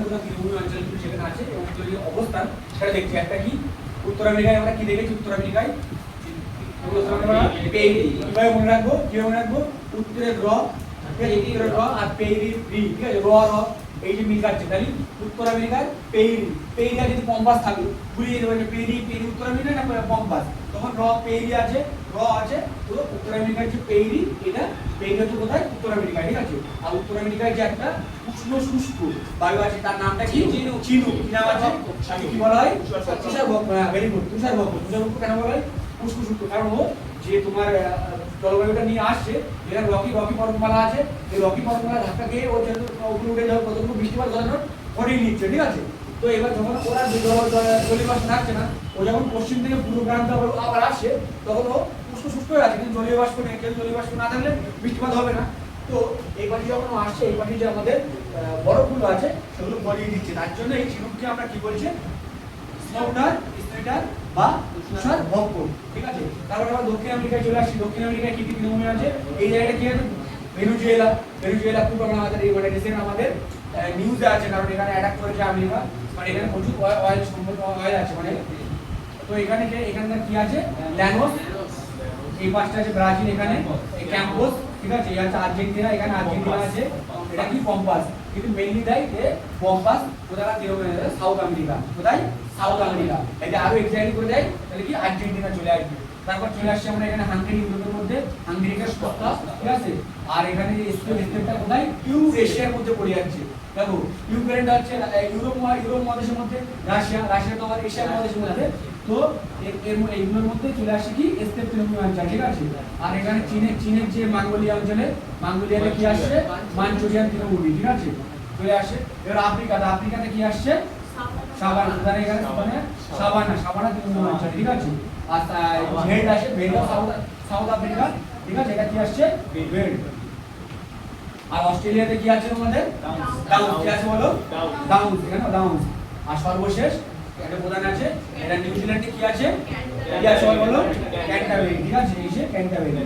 প্রধান তৃণভূমি অঞ্চল কিন্তু সেখানে আছে এবং যে অবস্থান সেটা দেখছি। একটা কি উত্তর আমেরিকায় আমরা কি দেখেছি, উত্তর আমেরিকায় পেইরি, কিভাবে মনে রাখবো, উত্তরের র, উত্তরের র আর পেইরি রি, ঠিক আছে, র র এই যে মিল কাটছে, তাহলে উত্তর আমেরিকার পেইরি, পেইরি আর যদি কম্পাস থাকে ঘুরিয়ে দেবো যে পেইরি, পেইরি উত্তর আমেরিকা না কম্পাস, তখন র পেইরি আছে, র আছে, তো উত্তর আমেরিকার যে পেইরি, এটা পেইরি হচ্ছে কোথায়, উত্তর আমেরিকা, ঠিক আছে। আর উত্তর আমেরিকায় যে একটা উষ্ণ শুষ্ক বায়ু আছে তার নামটা কি, চিনুক, কি নাম আছে, কি বলা হয়, তুষারভক্ষ, ভেরি গুড, তুষারভক্ষ কেন বলা হয় উষ্ণ শুষ্ক, কারণ ও যে তোমার জলবায়ুটা নিয়ে আসছে, যেটা রকি পর্বতমালা আছে, এই রকি পর্বতমালা ধাক্কা খেয়ে ও যেহেতু উপরে উঠে যাওয়ার কতটুকু বৃষ্টিপাত ধরানোর করেই নিচ্ছে, ঠিক আছে। তো এবার যখন ওরা জলীয়বাষ্প থাকছে না, ও যখন পশ্চিম থেকে পূর্ব প্রান্ত আবার আসছে, তখন ও উষ্ণ শুষ্ক হয়ে আছে, কিন্তু জলীয় বাষ্প নেই, কিন্তু জলীয় বাষ্প না থাকলে বৃষ্টিপাত হবে না। তো এই পাশে যখন ও আসছে, এই পাশে যে আমাদের বরফগুলো আছে সেগুলো গলিয়ে দিচ্ছে, তার জন্য এই ঝিনুককে আমরা কি বলছি, স্নোটার, স্নেটার বা তুষার ভক্ষ, ঠিক আছে। তারপর আমরা দক্ষিণ আমেরিকায় চলে আসছি। দক্ষিণ আমেরিকায় কি কি তৃণভূমি আছে, এই জায়গাটা কি আছে, ভেনেজুয়েলা খুব আমাদের এই মানে রিসেন্ট আমাদের নিউজে আছে, কারণ এখানে অ্যাটাক করেছে আমেরিকা, মানে এখানে প্রচুর অয়েল আছে, মানে তো এখানে যে এখানকার কি আছে, ল্যানোস, এই পাশটা আছে ব্রাজিল, এখানে এই ক্যাম্পোস, ঠিক আছে, এই আছে আর্জেন্টিনা, এখানে আর্জেন্টিনা আছে, এটা কি কম্পাস, কিন্তু মেইনলি দেয় যে কম্পাস কোথায় সাউথ আমেরিকা, কোথায় সাউথ আমেরিকা, এটা আরো এক্সাক্টলি করে দেয়, তাহলে কি আর্জেন্টিনা চলে আসবে। তারপর চলে আসছে আমরা এখানে হাঙ্গেরি, ইউরোপের মধ্যে হাঙ্গেরিকে সস্তা, ঠিক আছে। আর এখানে যে স্টেটটা কোথায়, এশিয়ার মধ্যে পড়ে যাচ্ছে, দেখো ইউক্রেনটা হচ্ছে ইউরোপ মহাদেশের মধ্যে, রাশিয়া তো আবার এশিয়া মহাদেশের মধ্যে, তো এইগুলোর মধ্যে চলে আসে কি স্টেপ তৃণভূমি অঞ্চল, ঠিক আছে। আর এখানে চীনের যে মঙ্গোলিয়া অঞ্চলে, মঙ্গোলিয়াতে কি আসছে, মানচুরিয়ান তৃণভূমি, ঠিক আছে, চলে আসে। এবার আফ্রিকাতে কি আসছে, সাভানা, এখানে মানে সাভানা তৃণভূমি অঞ্চল, ঠিক আছে। আর ভেড আসে, ভেড সাউথ আফ্রিকা, ঠিক আছে, এটা কি আসছে, ভেড। আর অস্ট্রেলিয়াতে কি আছে তোমাদের, ডাউন্স, কি আছে বলো, ডাউন্স, এখানে ডাউন্স। আর সর্বশেষ একটা প্রধান আছে, এটা নিউজিল্যান্ডে কি আছে, কি আছে বলো, ক্যান্টারবেরি, ঠিক আছে, এই যে ক্যান্টারবেরি।